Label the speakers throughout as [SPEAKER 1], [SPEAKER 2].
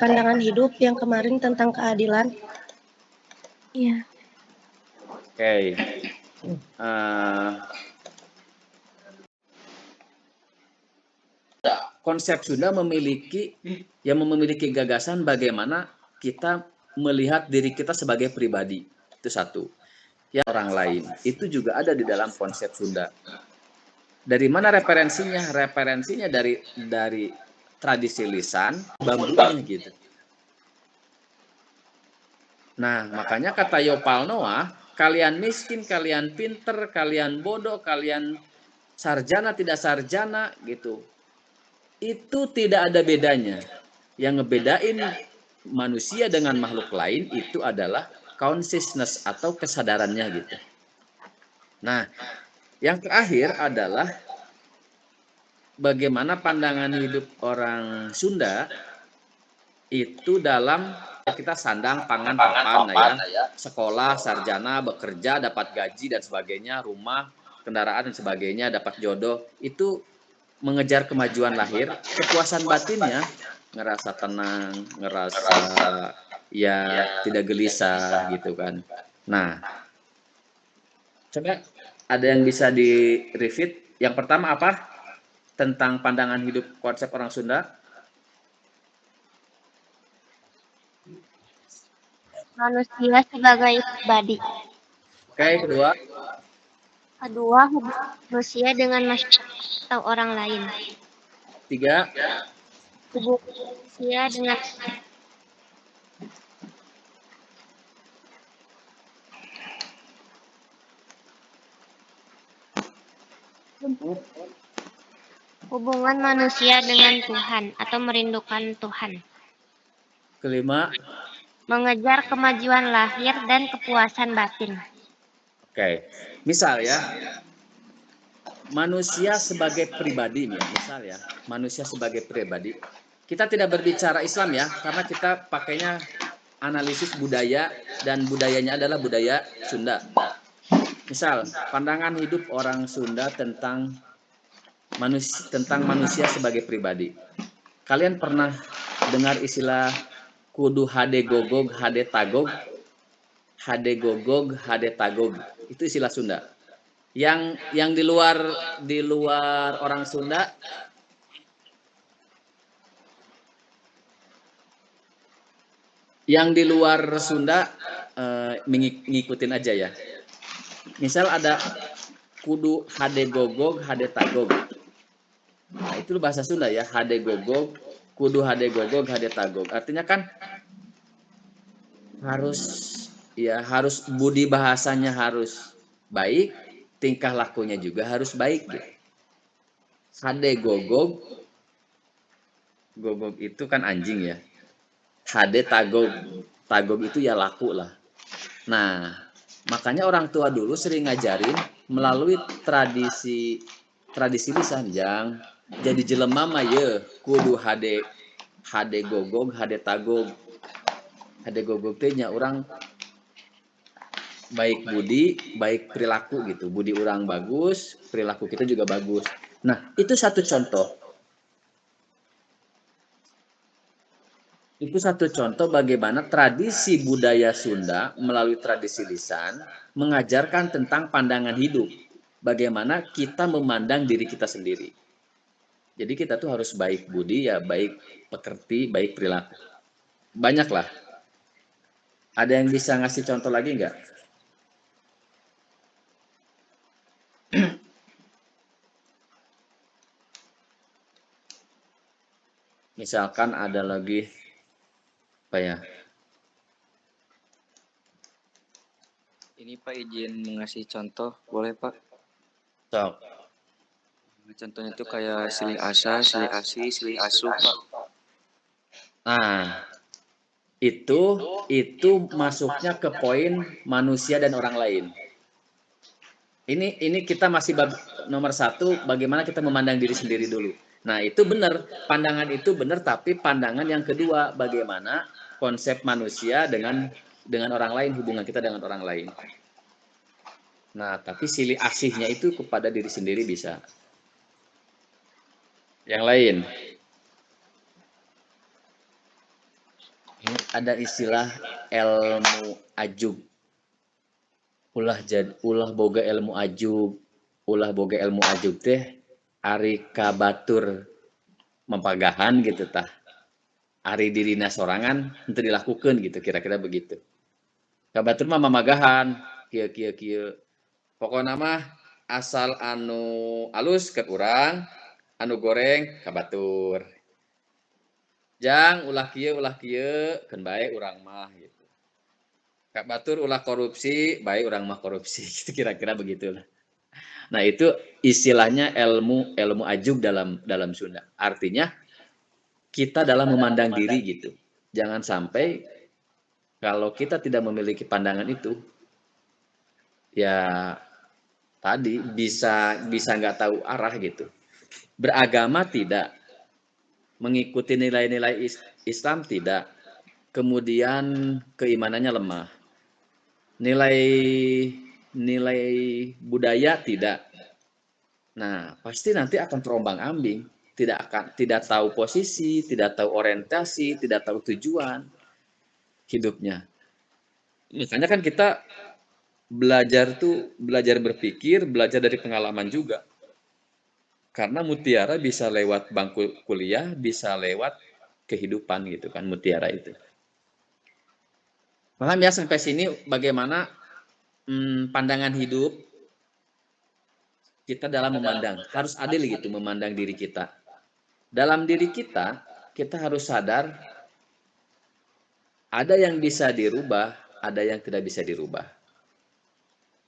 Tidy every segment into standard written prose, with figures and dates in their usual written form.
[SPEAKER 1] pandangan hidup yang kemarin tentang keadilan?
[SPEAKER 2] Iya.
[SPEAKER 3] Oke. Konsep Sunda memiliki gagasan bagaimana kita melihat diri kita sebagai pribadi. Itu satu. Yang orang lain itu juga ada di dalam konsep Sunda. Dari mana referensinya? Referensinya dari tradisi lisan bambunya gitu. Nah, makanya kata Yopal Noah, kalian miskin, kalian pinter, kalian bodoh, kalian sarjana tidak sarjana gitu. Itu tidak ada bedanya. Yang ngebedain manusia dengan makhluk lain itu adalah consciousness atau kesadarannya gitu. Nah, yang terakhir adalah bagaimana pandangan hidup orang Sunda itu dalam kita sandang, pangan, papan, ya, sekolah, sarjana, bekerja, dapat gaji dan sebagainya, rumah, kendaraan dan sebagainya, dapat jodoh, itu mengejar kemajuan lahir, kepuasan batinnya ngerasa tenang, ngerasa ya tidak gelisah gitu kan. Nah, coba ada yang bisa di repeat? Yang pertama apa? Tentang pandangan hidup konsep orang Sunda.
[SPEAKER 2] Manusia sebagai pribadi.
[SPEAKER 3] Oke, kedua.
[SPEAKER 2] Kedua, hubungan manusia dengan masyarakat atau orang lain.
[SPEAKER 3] Tiga.
[SPEAKER 2] Hubungan manusia dengan hubungan manusia dengan Tuhan atau merindukan Tuhan.
[SPEAKER 3] Kelima.
[SPEAKER 2] Mengejar kemajuan lahir dan kepuasan batin.
[SPEAKER 3] Oke, misal ya, manusia sebagai pribadi, misal ya, manusia sebagai pribadi. Kita tidak berbicara Islam ya, karena kita pakainya analisis budaya dan budayanya adalah budaya Sunda. Misal, pandangan hidup orang Sunda tentang manusia sebagai pribadi. Kalian pernah dengar istilah kudu hade gogog, hade tagog? Hade gogog, hade tagog. Itu istilah Sunda. Yang di luar orang Sunda ngikutin aja ya. Misal ada kudu hade gogog, hade tagog. Nah, itu bahasa Sunda ya, hade gogog, kudu hade gogog, hade tagog. Artinya kan harus budi bahasanya harus baik, tingkah lakunya juga harus baik gitu. Hade gogog itu kan anjing ya. Hade tagog itu ya laku lah. Nah, makanya orang tua dulu sering ngajarin melalui tradisi lisan yang jadi jelema mah ye kudu hade gogog, hade tagog. Hade gogog teh nya orang baik budi, baik perilaku gitu. Budi orang bagus, perilaku kita juga bagus. Nah, itu satu contoh. Itu satu contoh bagaimana tradisi budaya Sunda melalui tradisi lisan mengajarkan tentang pandangan hidup. Bagaimana kita memandang diri kita sendiri. Jadi kita tuh harus baik budi, ya baik pekerti, baik perilaku. Banyak lah. Ada yang bisa ngasih contoh lagi nggak? Misalkan ada lagi apa ya?
[SPEAKER 4] Ini Pak izin mengasih contoh, boleh Pak?
[SPEAKER 3] Sok.
[SPEAKER 4] Contohnya itu kayak silih asa, silih asi, silih asuh Pak.
[SPEAKER 3] Nah, itu masuknya ke poin manusia dan orang lain. Ini kita masih nomor 1, bagaimana kita memandang diri sendiri dulu. Nah, itu benar, pandangan itu benar, tapi pandangan yang kedua, bagaimana konsep manusia dengan orang lain, hubungan kita dengan orang lain. Nah, tapi silih asihnya itu kepada diri sendiri bisa. Yang lain. ada istilah ilmu ajug. Ulah boga ilmu ajug. Ulah boga ilmu ajug teh ari kabatur mempagahan gitu tah. Ari dirina sorangan untuk dilakukan gitu, kira-kira begitu. Kabatur mah mamagahan, kieu. Pokoknya mah asal anu alus ke urang, anu goreng kabatur. Jang ulah kieu keun bae urang mah gitu. Kabatur ulah korupsi, bae urang mah korupsi gitu, kira-kira begitulah. Nah, itu istilahnya ilmu ajug dalam Sunda. Artinya kita dalam memandang diri gitu. Jangan sampai kalau kita tidak memiliki pandangan itu, ya tadi bisa nggak tahu arah gitu. Beragama tidak, mengikuti nilai-nilai Islam tidak, kemudian keimanannya lemah, nilai budaya tidak. Nah, pasti nanti akan terombang-ambing, tidak tahu posisi, tidak tahu orientasi, tidak tahu tujuan hidupnya. Makanya kan kita belajar berpikir, belajar dari pengalaman juga. Karena mutiara bisa lewat bangku kuliah, bisa lewat kehidupan gitu kan mutiara itu. Paham ya sampai sini bagaimana pandangan hidup kita dalam memandang, harus adil gitu memandang diri kita. Dalam diri kita harus sadar ada yang bisa dirubah, ada yang tidak bisa dirubah.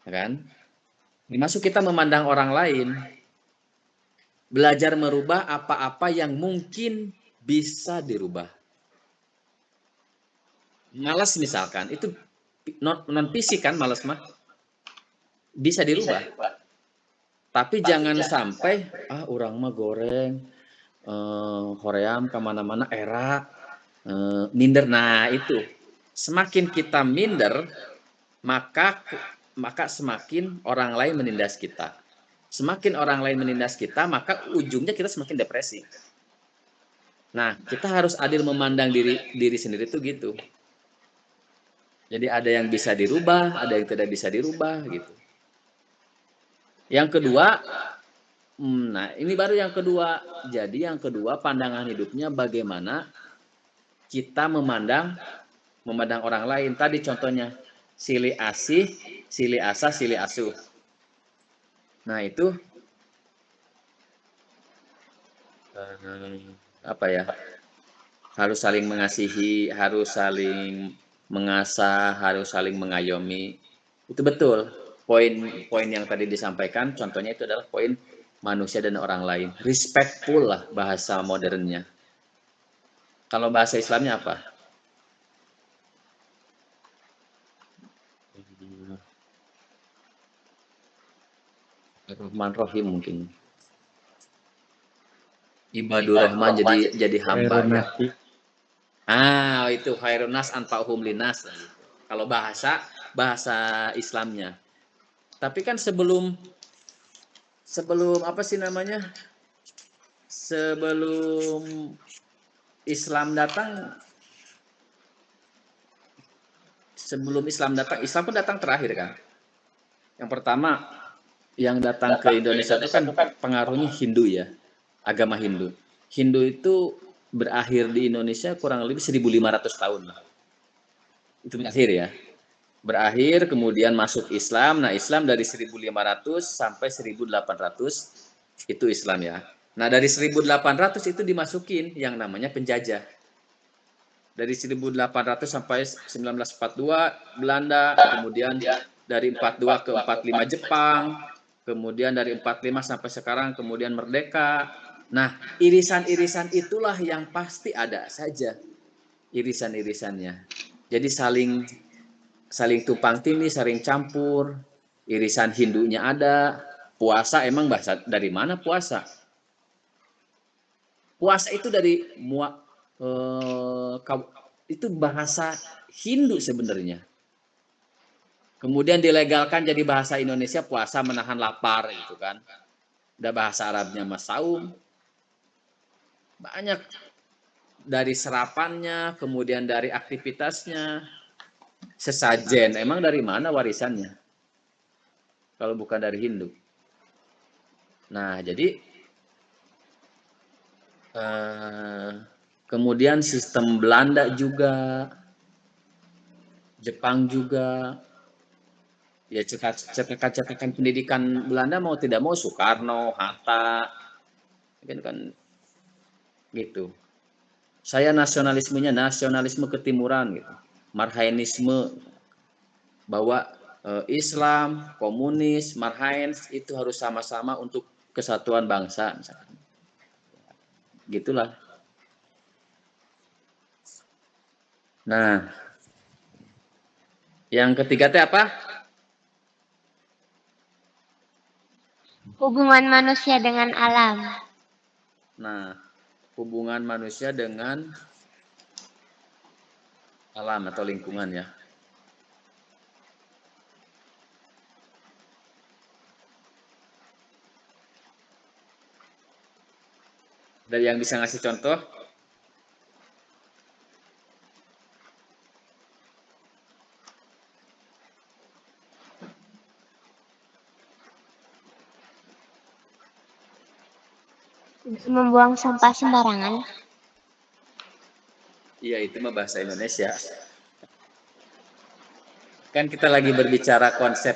[SPEAKER 3] Kan? Termasuk kita memandang orang lain, belajar merubah apa-apa yang mungkin bisa dirubah. Malas misalkan, itu non fisik kan malas mah. Bisa dirubah. Tapi jangan sampai, orang mah goreng, hoream kemana-mana era, minder. Nah itu, semakin kita minder, maka semakin orang lain menindas kita. Semakin orang lain menindas kita, maka ujungnya kita semakin depresi. Nah, kita harus adil memandang diri sendiri tuh gitu. Jadi ada yang bisa dirubah, ada yang tidak bisa dirubah gitu. Yang kedua, nah ini baru yang kedua. Jadi yang kedua pandangan hidupnya bagaimana kita memandang orang lain. Tadi contohnya silih asih, silih asah, silih asuh. Nah itu apa ya? Harus saling mengasihi, harus saling mengasah, harus saling mengayomi. Itu betul. Poin yang tadi disampaikan, contohnya itu adalah poin manusia dan orang lain. Respectful lah bahasa modernnya. Kalau bahasa Islamnya apa? Rahman Rahim mungkin. Ibadur Rahman jadi hamba ya. Itu khairun nas anfa'uhum linnas. Kalau bahasa Islamnya. Tapi kan sebelum apa sih namanya? Sebelum Islam datang, Islam pun datang terakhir kan. Yang pertama yang datang ke Indonesia itu kan pengaruhnya Hindu ya, agama Hindu. Hindu itu berakhir di Indonesia kurang lebih 1.500 tahun. Itu berakhir ya. Berakhir kemudian masuk Islam. Nah, Islam dari 1.500 sampai 1.800 itu Islam ya. Nah, dari 1.800 itu dimasukin yang namanya penjajah. Dari 1.800 sampai 1942 Belanda, kemudian dari 42 ke 45 Jepang, kemudian dari 45 sampai sekarang kemudian merdeka. Nah, irisan-irisan itulah yang pasti ada saja irisan-irisannya. Jadi saling tumpang tindih, saling campur. Irisan Hindunya ada. Puasa emang bahasa dari mana puasa? Puasa itu dari itu bahasa Hindu sebenarnya. Kemudian dilegalkan jadi bahasa Indonesia, puasa menahan lapar gitu kan. Ada bahasa Arabnya masaum. Banyak dari serapannya, kemudian dari aktivitasnya, sesajen. Emang dari mana warisannya? Kalau bukan dari Hindu. Nah, jadi kemudian sistem Belanda juga, Jepang juga, ya cetakan pendidikan Belanda mau tidak mau Soekarno, Hatta, kan gitu. Saya nasionalismenya nasionalisme ketimuran gitu, marhainisme, bahwa Islam, komunis, marhains itu harus sama-sama untuk kesatuan bangsa, misalkan. Gitulah. Nah, yang ketiga teh apa?
[SPEAKER 2] Hubungan manusia dengan alam.
[SPEAKER 3] Nah, hubungan manusia dengan alam atau lingkungan ya. Dari yang bisa ngasih contoh?
[SPEAKER 2] Membuang sampah sembarangan.
[SPEAKER 3] Iya, itu mah bahasa Indonesia. Kan kita lagi berbicara konsep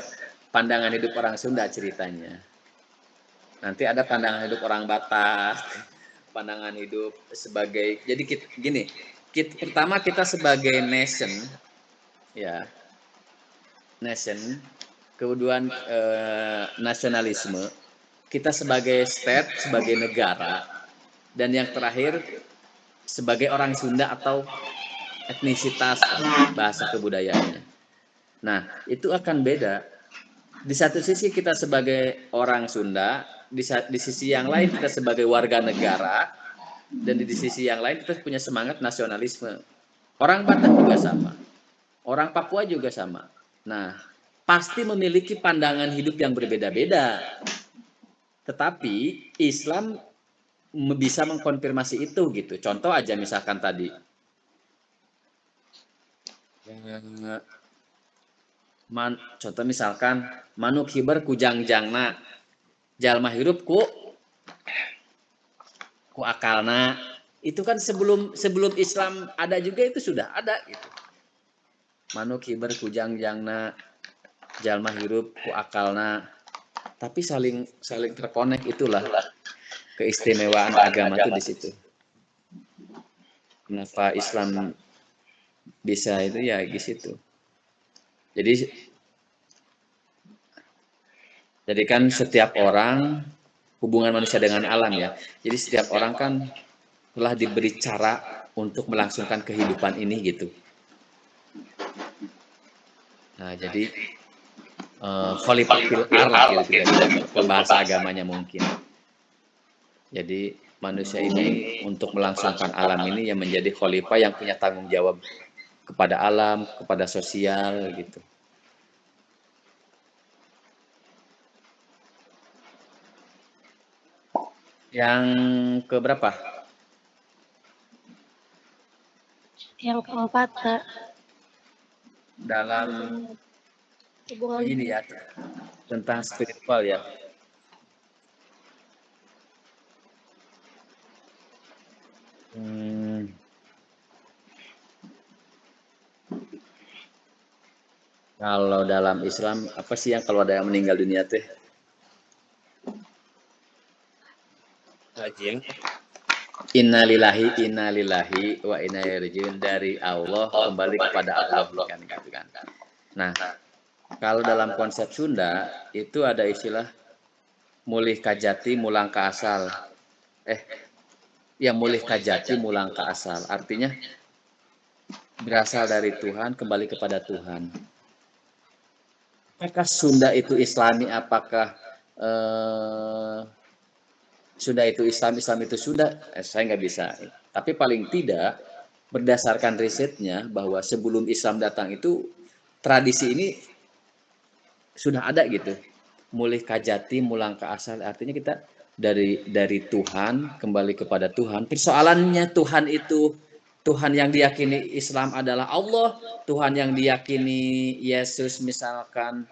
[SPEAKER 3] pandangan hidup orang Sunda ceritanya. Nanti ada pandangan hidup orang Batak, pandangan hidup sebagai, jadi gini, pertama kita sebagai nation, ya, nation, kemudian nasionalisme, kita sebagai state, sebagai negara, dan yang terakhir sebagai orang Sunda atau etnisitas, bahasa kebudayaannya. Nah, itu akan beda. Di satu sisi kita sebagai orang Sunda, di sisi yang lain kita sebagai warga negara, dan di sisi yang lain kita punya semangat nasionalisme. Orang Batak juga sama, orang Papua juga sama. Nah, pasti memiliki pandangan hidup yang berbeda-beda. Tetapi Islam bisa mengkonfirmasi itu gitu. Contoh aja misalkan tadi. Contoh misalkan manuk hiber ku jangjangna, jalma hirup ku akalna. Itu kan sebelum Islam ada juga, itu sudah ada gitu. Manuk hiber ku jangjangna, jalma hirup ku akalna. Tapi saling terkonek, itulah keistimewaan agama itu di situ. Kenapa Islam bisa itu ya di situ. Jadi kan setiap orang, hubungan manusia dengan alam ya. Jadi setiap orang kan telah diberi cara untuk melangsungkan kehidupan ini gitu. Nah, jadi khalifah fil ar gitu kan, bahasa agamanya mungkin. Jadi manusia ini untuk melangsungkan alam ini yang menjadi khalifah yang punya tanggung jawab kepada alam, kepada sosial gitu. Yang keberapa?
[SPEAKER 1] Yang keempat, Kak.
[SPEAKER 3] Dalam
[SPEAKER 1] Hubungan
[SPEAKER 3] ini ya, tentang spiritual ya. Kalau dalam Islam, apa sih yang kalau ada yang meninggal dunia teh? Innalillahi wa inna ilaihi rajiun, dari Allah kembali kepada Allah kan gitu kan. Nah, kalau dalam konsep Sunda itu ada istilah mulih kajati mulang ka asal. Mulih kajati mulang ka asal. Artinya berasal dari Tuhan, kembali kepada Tuhan. Apakah Sunda itu Islami? Apakah Sunda itu Islam itu Sunda? Saya nggak bisa. Tapi paling tidak berdasarkan risetnya bahwa sebelum Islam datang itu tradisi ini sudah ada gitu. Mulih kajati mulang ka asal, artinya kita dari Tuhan kembali kepada Tuhan. Persoalannya Tuhan itu Tuhan yang diyakini Islam adalah Allah, Tuhan yang diyakini Yesus misalkan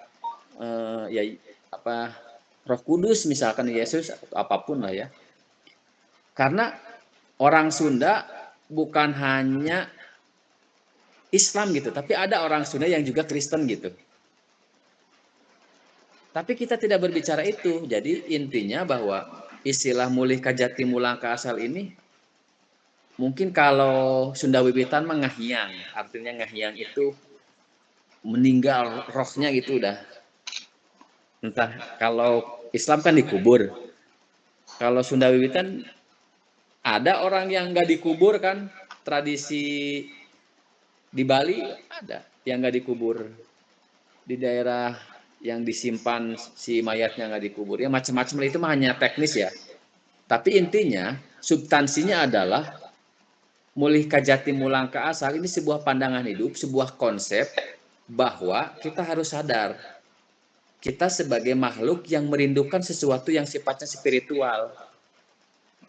[SPEAKER 3] ya apa Roh Kudus misalkan Yesus atau apapun lah ya. Karena orang Sunda bukan hanya Islam gitu, tapi ada orang Sunda yang juga Kristen gitu. Tapi kita tidak berbicara itu. Jadi intinya bahwa istilah mulih kajati mulang ke asal ini mungkin kalau Sunda Wiwitan mah ngahiang. Artinya ngahiang itu meninggal rohnya gitu udah. Entah kalau Islam kan dikubur. Kalau Sunda Wiwitan ada orang yang nggak dikubur kan, tradisi di Bali ada yang nggak dikubur, di daerah yang disimpan si mayatnya nggak dikubur, ya macam-macam itu mah hanya teknis ya. Tapi intinya substansinya adalah mulih kajati mulang ke asal ini sebuah pandangan hidup, sebuah konsep bahwa kita harus sadar kita sebagai makhluk yang merindukan sesuatu yang sifatnya spiritual.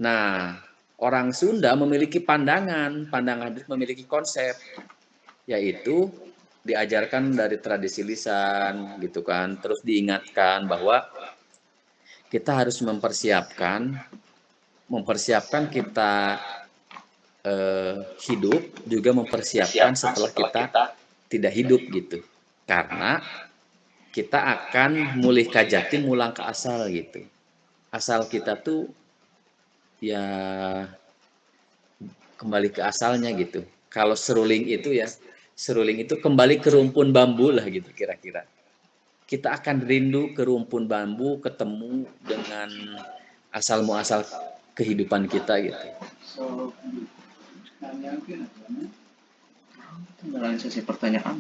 [SPEAKER 3] Nah, orang Sunda memiliki pandangan hidup, memiliki konsep, yaitu diajarkan dari tradisi lisan gitu kan, terus diingatkan bahwa kita harus mempersiapkan kita hidup, juga mempersiapkan setelah kita tidak hidup gitu, karena kita akan mulih kajati mulang ke asal gitu. Asal kita tuh ya kembali ke asalnya gitu. Kalau seruling itu kembali ke rumpun bambu lah gitu kira-kira. Kita akan rindu ke rumpun bambu, ketemu dengan asal muasal kehidupan kita gitu.
[SPEAKER 4] Sesi pertanyaan.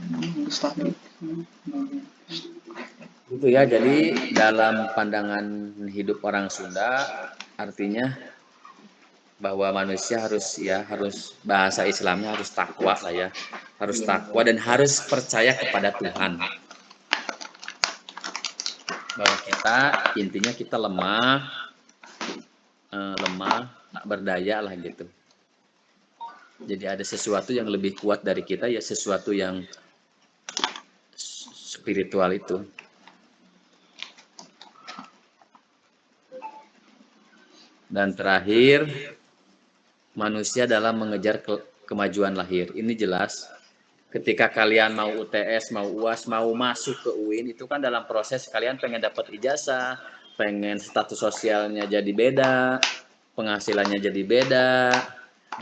[SPEAKER 3] Gitu ya, jadi dalam pandangan hidup orang Sunda artinya bahwa manusia harus bahasa Islamnya harus takwa lah ya, harus takwa dan harus percaya kepada Tuhan. Bahwa kita intinya kita lemah, tak berdaya lah gitu. Jadi ada sesuatu yang lebih kuat dari kita, ya sesuatu yang spiritual itu. Dan terakhir, manusia dalam mengejar kemajuan lahir. Ini jelas. Ketika kalian mau UTS, mau UAS, mau masuk ke UIN, itu kan dalam proses kalian pengen dapat ijazah, pengen status sosialnya jadi beda, penghasilannya jadi beda,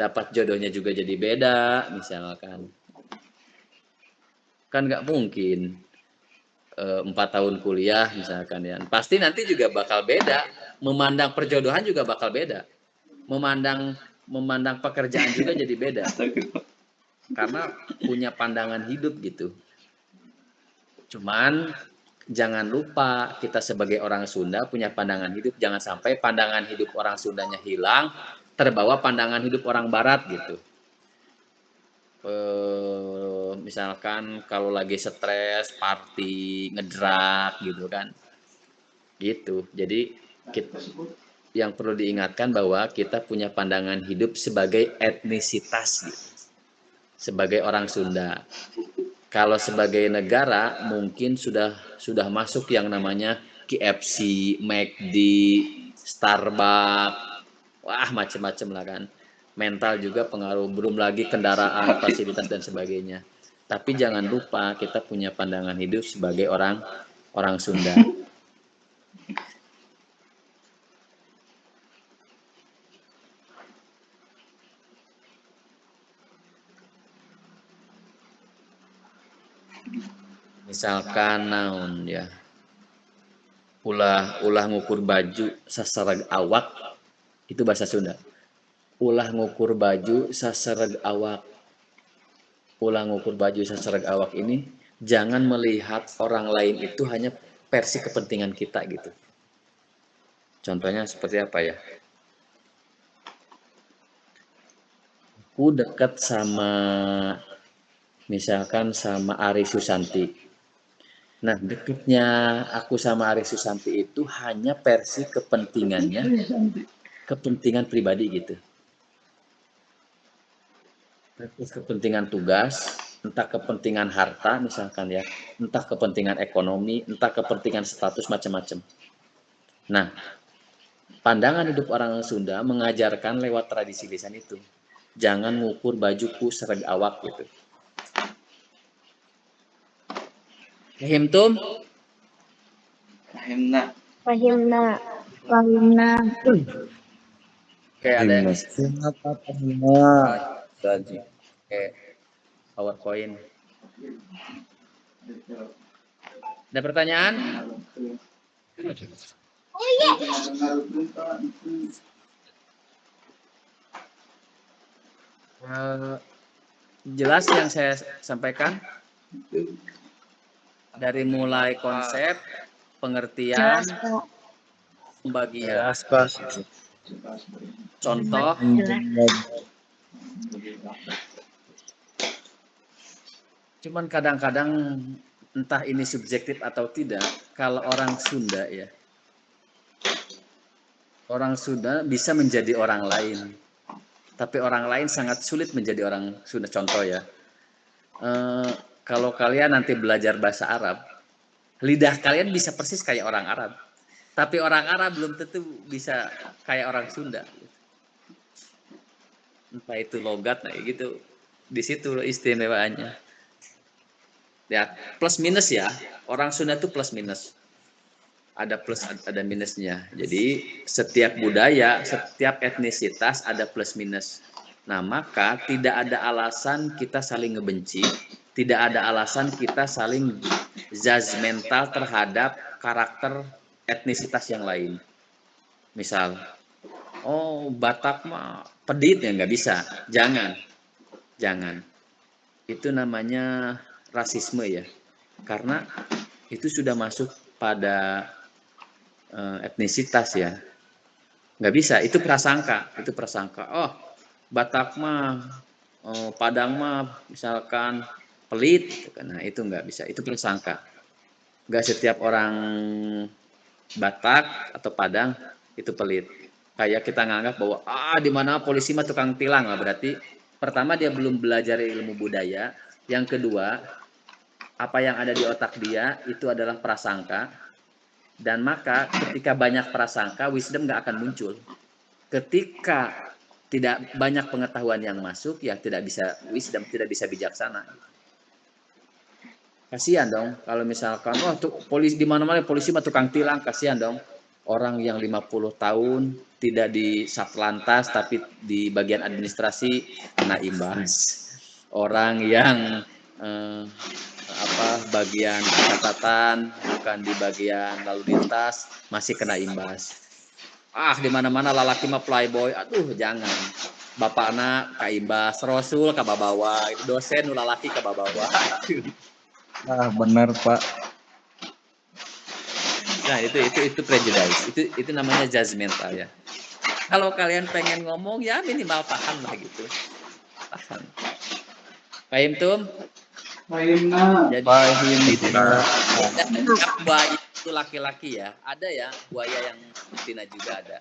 [SPEAKER 3] dapat jodohnya juga jadi beda, misalkan. Kan nggak mungkin 4 tahun kuliah misalkan ya. Pasti nanti juga bakal beda. Memandang perjodohan juga bakal beda. Memandang pekerjaan juga jadi beda. Karena punya pandangan hidup gitu. Cuman jangan lupa kita sebagai orang Sunda punya pandangan hidup. Jangan sampai pandangan hidup orang Sundanya hilang, terbawa pandangan hidup orang Barat gitu. Misalkan kalau lagi stres, party, ngedrak gitu kan. Gitu. Jadi yang perlu diingatkan bahwa kita punya pandangan hidup sebagai etnisitas gitu. Sebagai orang Sunda. Kalau sebagai negara mungkin sudah masuk yang namanya KFC, McD, Starbucks, wah macam-macam lah kan. Mental juga pengaruh, belum lagi kendaraan, fasilitas dan sebagainya. Tapi jangan lupa kita punya pandangan hidup sebagai orang Sunda. Misalkan naon ya, ulah ngukur baju sasareg awak, itu bahasa Sunda. Ulah ngukur baju sasareg awak. Ulah ngukur baju sasareg awak ini jangan melihat orang lain itu hanya versi kepentingan kita gitu. Contohnya seperti apa ya? Aku dekat sama misalkan sama Ari Susanti. Nah, deketnya aku sama Aris Susanti itu hanya versi kepentingannya, kepentingan pribadi gitu. Kepentingan tugas, entah kepentingan harta misalkan ya, entah kepentingan ekonomi, entah kepentingan status macam-macam. Nah, pandangan hidup orang Sunda mengajarkan lewat tradisi lisan itu. Jangan ngukur bajuku sereg awak gitu. Himtum?
[SPEAKER 2] Fahimna.
[SPEAKER 1] Wahimna.
[SPEAKER 3] Oke, ada yang
[SPEAKER 4] Janji.
[SPEAKER 3] oke, PowerPoint. Ada pertanyaan? Jelas yang saya sampaikan? Dari mulai konsep, pengertian,
[SPEAKER 1] Jelas, Pak.
[SPEAKER 3] pembagian,
[SPEAKER 4] Pak.
[SPEAKER 3] contoh,
[SPEAKER 1] Jelas.
[SPEAKER 3] cuman kadang-kadang entah ini subjektif atau tidak, kalau orang Sunda ya, orang Sunda bisa menjadi orang lain, tapi orang lain sangat sulit menjadi orang Sunda. Contoh ya, kalau kalian nanti belajar bahasa Arab, lidah kalian bisa persis kayak orang Arab, tapi orang Arab belum tentu bisa kayak orang Sunda. Entah itu logat, nah gitu. Di situ istimewaannya. Ya, plus minus ya. Orang Sunda itu plus minus. Ada plus, ada minusnya. Jadi setiap budaya, setiap etnisitas ada plus minus. Nah, maka tidak ada alasan kita saling ngebenci, tidak ada alasan kita saling judgmental terhadap karakter etnisitas yang lain. Misal, oh Batak mah pedit ya, nggak bisa. Jangan. Itu namanya rasisme ya. Karena itu sudah masuk pada etnisitas ya. Nggak bisa, itu prasangka. Oh, Batak mah, Padang mah misalkan pelit, gitu kan. Nah itu nggak bisa, itu prasangka. Nggak setiap orang Batak atau Padang itu pelit. Kayak kita nganggap bahwa di mana polisi mah tukang tilang lah, berarti pertama dia belum belajar ilmu budaya, yang kedua apa yang ada di otak dia itu adalah prasangka, dan maka ketika banyak prasangka wisdom nggak akan muncul. Ketika tidak banyak pengetahuan yang masuk ya tidak bisa wisdom, tidak bisa bijaksana. Kasihan dong kalau misalkan polisi di mana-mana polisi mah tukang tilang, kasihan dong. Orang yang 50 tahun tidak di Satlantas tapi di bagian administrasi kena imbas. Orang yang bagian catatan bukan di bagian lalu lintas masih kena imbas. Di mana-mana lalaki mah playboy. Aduh, jangan. Bapakna ka imbas, Rasul ka babawa, dosen lalaki ka babawa.
[SPEAKER 5] Benar Pak.
[SPEAKER 3] Nah, itu prejudice. Itu namanya judgmental ya. Kalau kalian pengen ngomong ya minimal paham lah gitu. Paham. Paham tuh? Jadi buaya itu laki-laki ya. Ada ya buaya yang betina juga ada.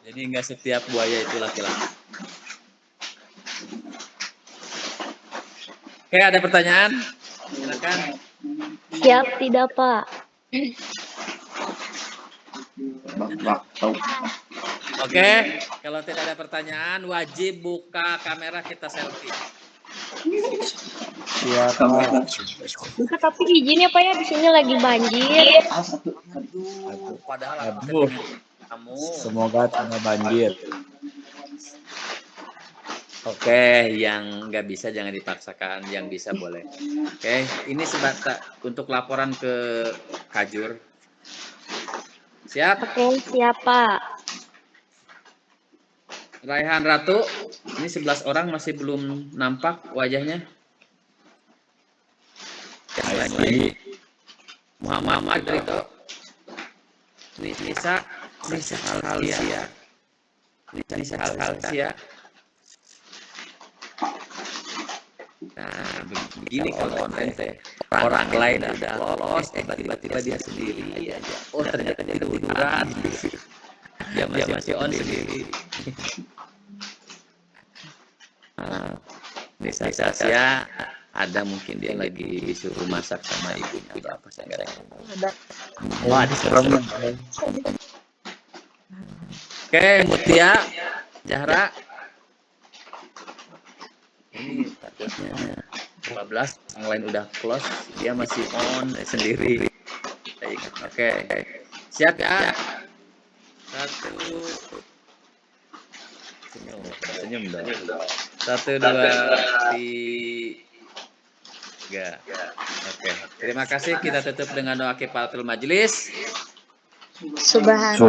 [SPEAKER 3] Jadi nggak setiap buaya itu laki-laki. Oke, ada pertanyaan? Silakan.
[SPEAKER 1] Siap tidak, Pak?
[SPEAKER 3] Oke, kalau tidak ada pertanyaan wajib buka kamera kita selfie.
[SPEAKER 5] Siap.
[SPEAKER 1] Tapi izin ya Pak ya, di sini lagi banjir.
[SPEAKER 3] Aduh, padahal aku
[SPEAKER 5] Aduh.
[SPEAKER 3] pengen kamu.
[SPEAKER 5] Semoga tidak banjir.
[SPEAKER 3] Oke, yang nggak bisa jangan dipaksakan, yang bisa boleh. Oke, ini sebatas untuk laporan ke Kajur. Siap?
[SPEAKER 1] Oke, siap Pak.
[SPEAKER 3] Raihan Ratu, ini 11 orang masih belum nampak wajahnya. Yang lain Muhammad Rito, Nisa Halsia, Nah, begini kalau online teh. Orang lain udah lolos, tiba-tiba dia sendiri aja. Oh, ternyata dia tiduran. Dia masih on sendiri. Di saat saya ada mungkin dia lagi disuruh masak sama ibunya atau apa saya nggak tahu. Wah, disuruh. Oke, Mutia, Zahra. Ini takutnya 15, yang lain udah close, dia masih on sendiri. Oke, siap ya? Satu, senyum dong. 1, 2, 3. Oke, terima kasih. Kita tutup dengan doa kifaratul majelis.
[SPEAKER 5] Subhan.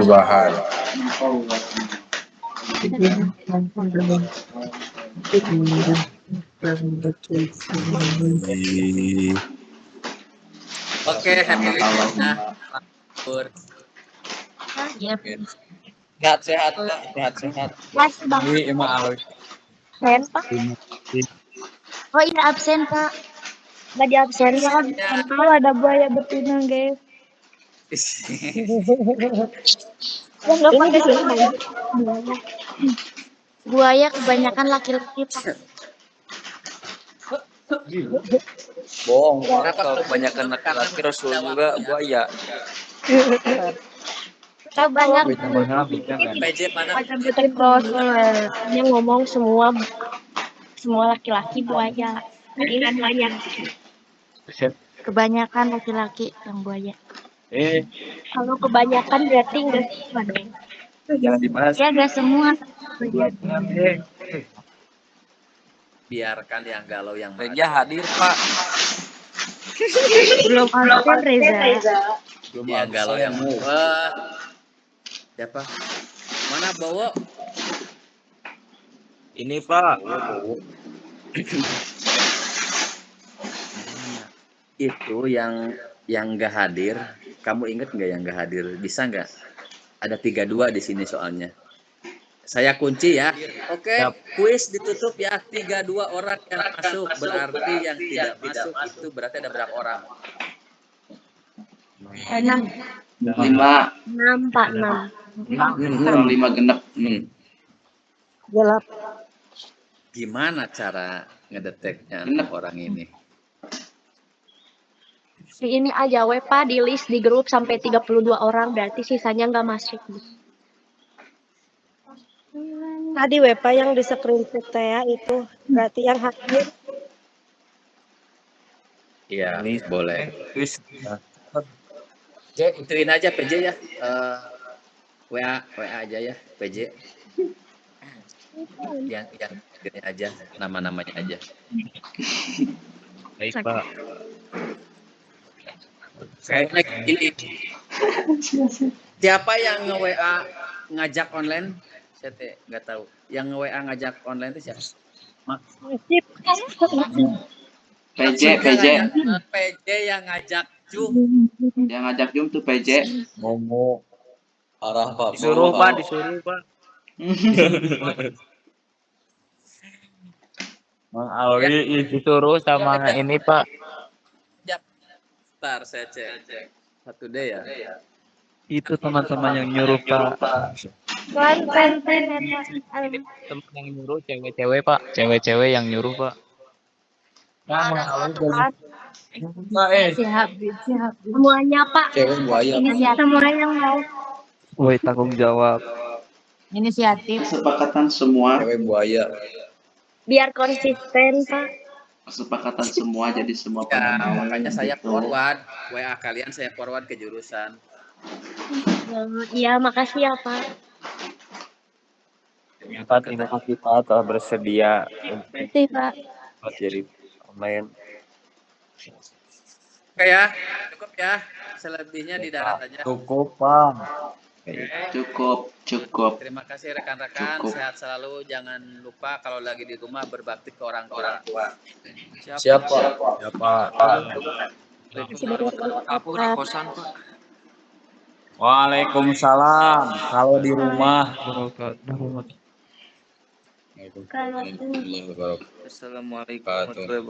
[SPEAKER 3] Oke, happy weekend.
[SPEAKER 5] Sehat-sehat, Pak. Sehat-sehat.
[SPEAKER 2] Masih Bang.
[SPEAKER 5] Ini emang alus.
[SPEAKER 2] Absen, Pak. Oh iya absen, Pak. Nggak di absen, Pak.
[SPEAKER 1] Kalau ada buaya betina, guys.
[SPEAKER 2] Ya nggak pakai sini banyak. Buaya kebanyakan laki-laki, Pak.
[SPEAKER 4] Bohong, kalau kebanyakan laki-laki Rasulullah buaya.
[SPEAKER 2] Kita banyak
[SPEAKER 3] PJ mana?
[SPEAKER 1] Macam detik Rasulnya ngomong semua laki-laki buaya. Ingat banyak.
[SPEAKER 2] kebanyakan laki-laki yang buaya.
[SPEAKER 1] Kalau kebanyakan berarti enggak semua dong.
[SPEAKER 5] Jangan dibahas.
[SPEAKER 2] Ya nggak semua.
[SPEAKER 3] Biarkan yang galau yang
[SPEAKER 4] Reja hadir, Pak.
[SPEAKER 1] Belum absen Reza.
[SPEAKER 3] yang galau yang wah. Siapa? Mana Bowo?
[SPEAKER 5] Ini Pak.
[SPEAKER 3] Itu yang nggak hadir. Kamu inget nggak yang nggak hadir? Bisa nggak? Ada 32 di sini soalnya. Saya kunci ya. Oke, kuis ditutup ya. 32 orang yang masuk. Berarti yang tidak masuk itu berarti ada berapa orang?
[SPEAKER 1] 6, Pak, 6.
[SPEAKER 6] 5 genep.
[SPEAKER 1] Gelap.
[SPEAKER 3] Gimana cara ngedeteknya orang ini?
[SPEAKER 1] Si ini aja we Pak di list di grup sampai 32 orang berarti sisanya nggak masuk. Tadi Wepa yang di screenshot ya itu berarti yang hadir.
[SPEAKER 3] Iya, boleh. Ituin aja PJ ya. WA aja ya PJ. Yang ini aja nama-namanya aja.
[SPEAKER 5] Baik, Pak.
[SPEAKER 3] Kayaknya ini. Siapa yang nge-WA ngajak online? Saya nggak tahu. Yang nge-WA ngajak online itu siapa? PJ yang ngajak Jum.
[SPEAKER 6] Yang ngajak Jum tuh PJ.
[SPEAKER 5] Momo.
[SPEAKER 4] Arah, Pak.
[SPEAKER 5] Disuruh, Pak. Mang Alwi disuruh sama ini, Pak.
[SPEAKER 3] Bentar, saya cek. 1D ya.
[SPEAKER 5] Itu teman-teman yang nyuruh, Pak.
[SPEAKER 1] Teman
[SPEAKER 5] Teman yang nyuruh cewek-cewek, Pak. Cewek-cewek yang nyuruh, Pak.
[SPEAKER 1] siap. Semuanya Pak.
[SPEAKER 4] Cewek buaya.
[SPEAKER 1] Semua yang mau
[SPEAKER 5] Woi, tanggung jawab.
[SPEAKER 1] inisiatif
[SPEAKER 6] Kesepakatan semua.
[SPEAKER 4] Cewek buaya.
[SPEAKER 1] biar konsisten Pak.
[SPEAKER 6] Kesepakatan semua jadi semua
[SPEAKER 3] Ya,
[SPEAKER 6] pada mau.
[SPEAKER 3] makanya saya
[SPEAKER 6] gitu.
[SPEAKER 3] forward WA kalian, saya forward ke jurusan.
[SPEAKER 1] Iya, makasih ya Pak.
[SPEAKER 5] Pak, terima kasih Pak telah bersedia
[SPEAKER 1] Makasih Pak.
[SPEAKER 5] buat jadi online.
[SPEAKER 3] Oke ya, cukup ya. Selebihnya di darat aja.
[SPEAKER 5] Cukup, Pak.
[SPEAKER 6] Cukup.
[SPEAKER 3] Terima kasih rekan-rekan,
[SPEAKER 6] Cukup.
[SPEAKER 3] sehat selalu. Jangan lupa kalau lagi di rumah berbakti ke orang tua.
[SPEAKER 4] Siap, Pak.
[SPEAKER 5] Ya, Pak.
[SPEAKER 4] Kapur kosan, Pak.
[SPEAKER 5] Waalaikumsalam. Kalau di rumah
[SPEAKER 2] Kalau
[SPEAKER 4] Assalamualaikum warahmatullahi wabarakatuh.